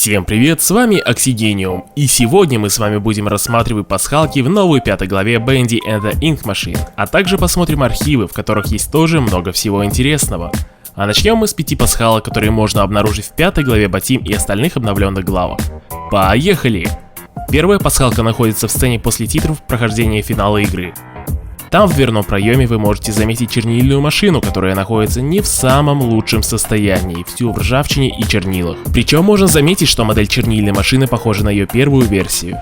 Всем привет, с вами Оксигениум, и сегодня мы с вами будем рассматривать пасхалки в новой 5 главе Bendy and the Ink Machine, а также посмотрим архивы, в которых есть тоже много всего интересного. А начнем мы с 5 пасхалок, которые можно обнаружить в 5 главе Батим и остальных обновленных главах. Поехали! Первая пасхалка находится в сцене после титров прохождения финала игры. Там в дверном проеме вы можете заметить чернильную машину, которая находится не в самом лучшем состоянии, всю в ржавчине и чернилах. Причем можно заметить, что модель чернильной машины похожа на ее первую версию.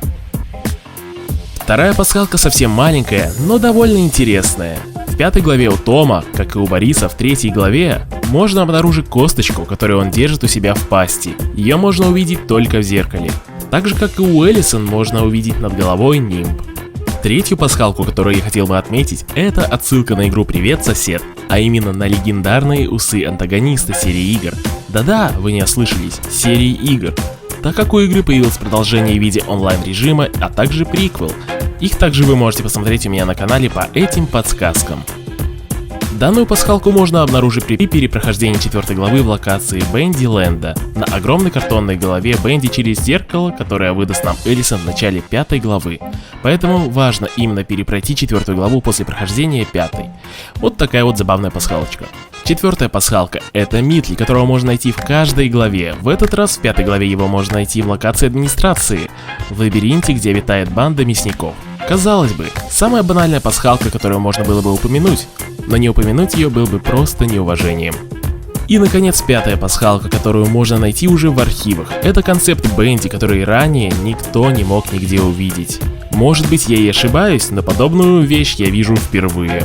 Вторая пасхалка совсем маленькая, но довольно интересная. В 5 главе у Тома, как и у Бориса в 3 главе, можно обнаружить косточку, которую он держит у себя в пасти. Ее можно увидеть только в зеркале. Так же, как и у Элисон, можно увидеть над головой нимб. Третью пасхалку, которую я хотел бы отметить, это отсылка на игру «Привет, сосед», а именно на легендарные усы антагониста серии игр. Да-да, вы не ослышались, серии игр. Так как у игры появилось продолжение в виде онлайн-режима, а также приквел. Их также вы можете посмотреть у меня на канале по этим подсказкам. Данную пасхалку можно обнаружить при перепрохождении 4 главы в локации Бенди Ленда на огромной картонной голове Бенди через зеркало, которое выдаст нам Элисон в начале 5 главы. Поэтому важно именно перепройти 4 главу после прохождения 5. Вот такая вот забавная пасхалочка. Четвертая пасхалка — это Митли, которого можно найти в каждой главе. В этот раз в 5 главе его можно найти в локации администрации, в лабиринте, где витает банда мясников. Казалось бы, самая банальная пасхалка, которую можно было бы упомянуть, но не упомянуть ее было бы просто неуважением. И наконец 5-я пасхалка, которую можно найти уже в архивах. Это концепт Бенди, который ранее никто не мог нигде увидеть. Может быть, я и ошибаюсь, но подобную вещь я вижу впервые.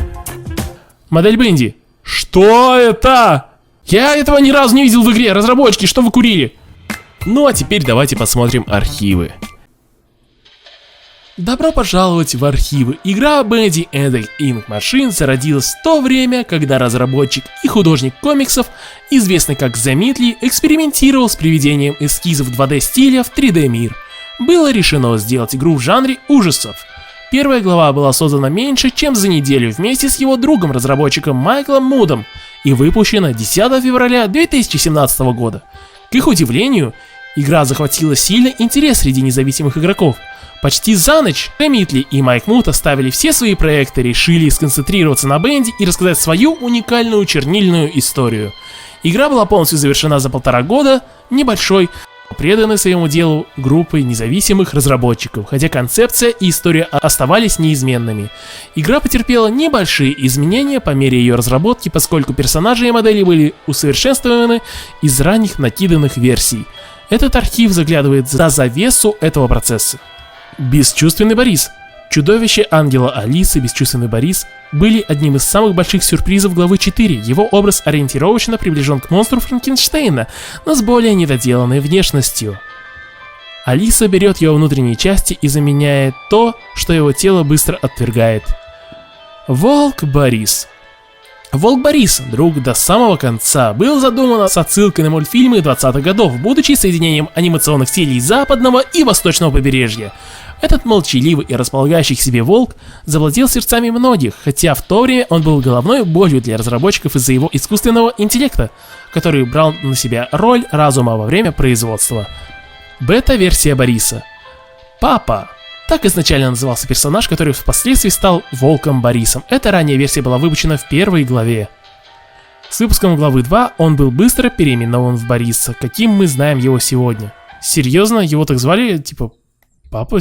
Модель Бенди. Что это? Я этого ни разу не видел в игре, разработчики, что вы курили? Ну а теперь давайте посмотрим архивы. Добро пожаловать в архивы. Игра Bendy and the Ink Machine зародилась в то время, когда разработчик и художник комиксов, известный как The Mitli, экспериментировал с приведением эскизов 2D стиля в 3D мир. Было решено сделать игру в жанре ужасов. Первая глава была создана меньше, чем за неделю вместе с его другом-разработчиком Майклом Мудом и выпущена 10 февраля 2017 года. К их удивлению, игра захватила сильный интерес среди независимых игроков. Почти за ночь Митли и Майк Муд оставили все свои проекты, решили сконцентрироваться на Бенди и рассказать свою уникальную чернильную историю. Игра была полностью завершена за 1,5 года, небольшой, преданной своему делу группой независимых разработчиков, хотя концепция и история оставались неизменными. Игра потерпела небольшие изменения по мере ее разработки, поскольку персонажи и модели были усовершенствованы из ранних накиданных версий. Этот архив заглядывает за завесу этого процесса. Бесчувственный Борис. Чудовище ангела Алисы, Бесчувственный Борис, были одним из самых больших сюрпризов главы 4. Его образ ориентировочно приближен к монстру Франкенштейна, но с более недоделанной внешностью. Алиса берет его внутренние части и заменяет то, что его тело быстро отвергает. Волк Борис. Волк Борис, друг до самого конца, был задуман с отсылкой на мультфильмы 20-х годов, будучи соединением анимационных стилей западного и восточного побережья. Этот молчаливый и располагающий к себе волк завладел сердцами многих, хотя в то время он был головной болью для разработчиков из-за его искусственного интеллекта, который брал на себя роль разума во время производства. Бета-версия Бориса. Папа. Так изначально назывался персонаж, который впоследствии стал Волком Борисом. Эта ранняя версия была выпущена в 1 главе. С выпуском главы 2 он был быстро переименован в Бориса, каким мы знаем его сегодня. Серьезно, его так звали, типа, папа?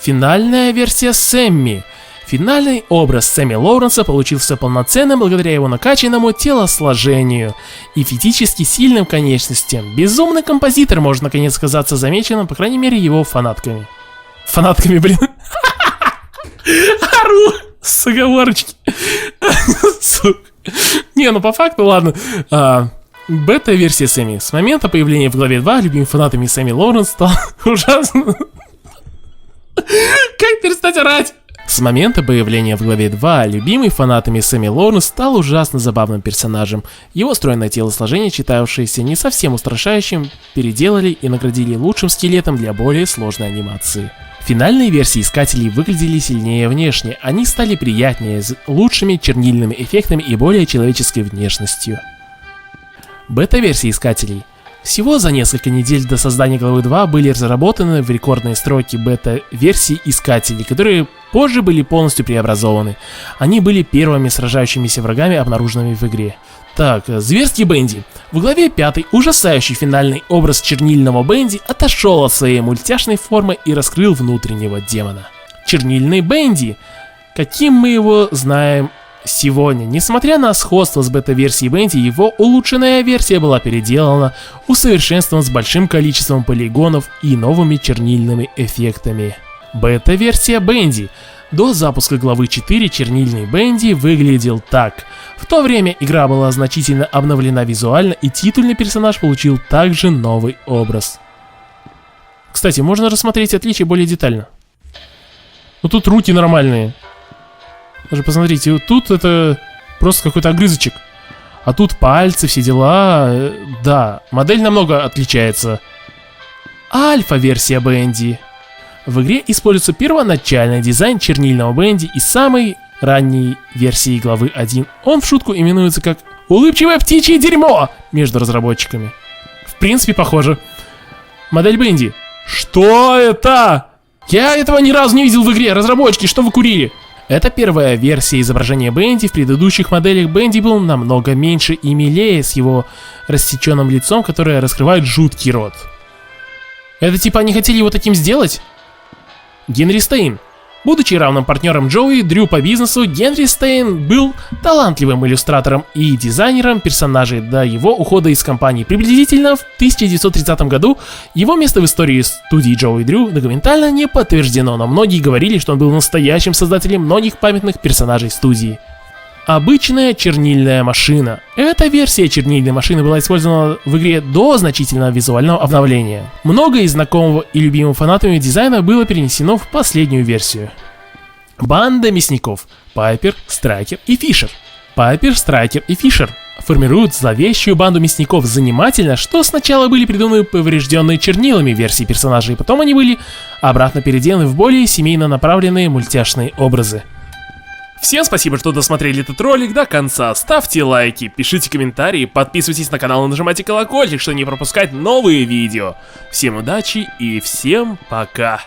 Финальная версия Сэмми. Финальный образ Сэмми Лоуренса получился полноценным благодаря его накачанному телосложению и физически сильным конечностям. Безумный композитор может наконец казаться замеченным, по крайней мере, его фанатками. Фанатками, блин. Ору с оговорочки. Сука. Не, ну по факту, ладно. Бета-версия Сэмми. С момента появления в главе 2 любимым фанатами Сэмми Лоуренс стал ужасно... Как перестать орать? С момента появления в главе 2 любимый фанатами Сэмми Лоуренс стал ужасно забавным персонажем. Его стройное телосложение, считавшееся не совсем устрашающим, переделали и наградили лучшим скелетом для более сложной анимации. Финальные версии искателей выглядели сильнее внешне, они стали приятнее, с лучшими чернильными эффектами и более человеческой внешностью. Бета-версии искателей. Всего за несколько недель до создания главы 2 были разработаны в рекордные сроки бета-версии искателей, которые позже были полностью преобразованы. Они были первыми сражающимися врагами, обнаруженными в игре. Так, зверский Бенди. В главе 5 ужасающий финальный образ чернильного Бенди отошел от своей мультяшной формы и раскрыл внутреннего демона. Чернильный Бенди, каким мы его знаем сегодня. Несмотря на сходство с бета-версией Бенди, его улучшенная версия была переделана, усовершенствована с большим количеством полигонов и новыми чернильными эффектами. Бета-версия Бенди. До запуска главы 4 чернильный Бенди выглядел так. В то время игра была значительно обновлена визуально, и титульный персонаж получил также новый образ. Кстати, можно рассмотреть отличия более детально. Ну тут руки нормальные. Даже посмотрите, вот тут это просто какой-то огрызочек. А тут пальцы, все дела. Да, модель намного отличается. Альфа-версия Бенди. В игре используется первоначальный дизайн чернильного Бенди из самой ранней версии главы 1. Он в шутку именуется как «улыбчивое птичье дерьмо» между разработчиками. В принципе, похоже. Модель Бенди. Что это? Я этого ни разу не видел в игре. Разработчики, что вы курили? Это первая версия изображения Бенди. В предыдущих моделях Бенди был намного меньше и милее, с его рассеченным лицом, которое раскрывает жуткий рот. Это типа они хотели его таким сделать? Генри Стейн. Будучи равным партнером Джоуи Дрю по бизнесу, Генри Стейн был талантливым иллюстратором и дизайнером персонажей до его ухода из компании. Приблизительно в 1930 году его место в истории студии Джоуи Дрю документально не подтверждено, но многие говорили, что он был настоящим создателем многих памятных персонажей студии. Обычная чернильная машина. Эта версия чернильной машины была использована в игре до значительного визуального обновления. Многое из знакомого и любимого фанатами дизайна было перенесено в последнюю версию. Банда мясников. Пайпер, Страйкер и Фишер. Пайпер, Страйкер и Фишер формируют зловещую банду мясников. Занимательно, что сначала были придуманы поврежденные чернилами версии персонажей, потом они были обратно переделаны в более семейно направленные мультяшные образы. Всем спасибо, что досмотрели этот ролик до конца. Ставьте лайки, пишите комментарии, подписывайтесь на канал и нажимайте колокольчик, чтобы не пропускать новые видео. Всем удачи и всем пока.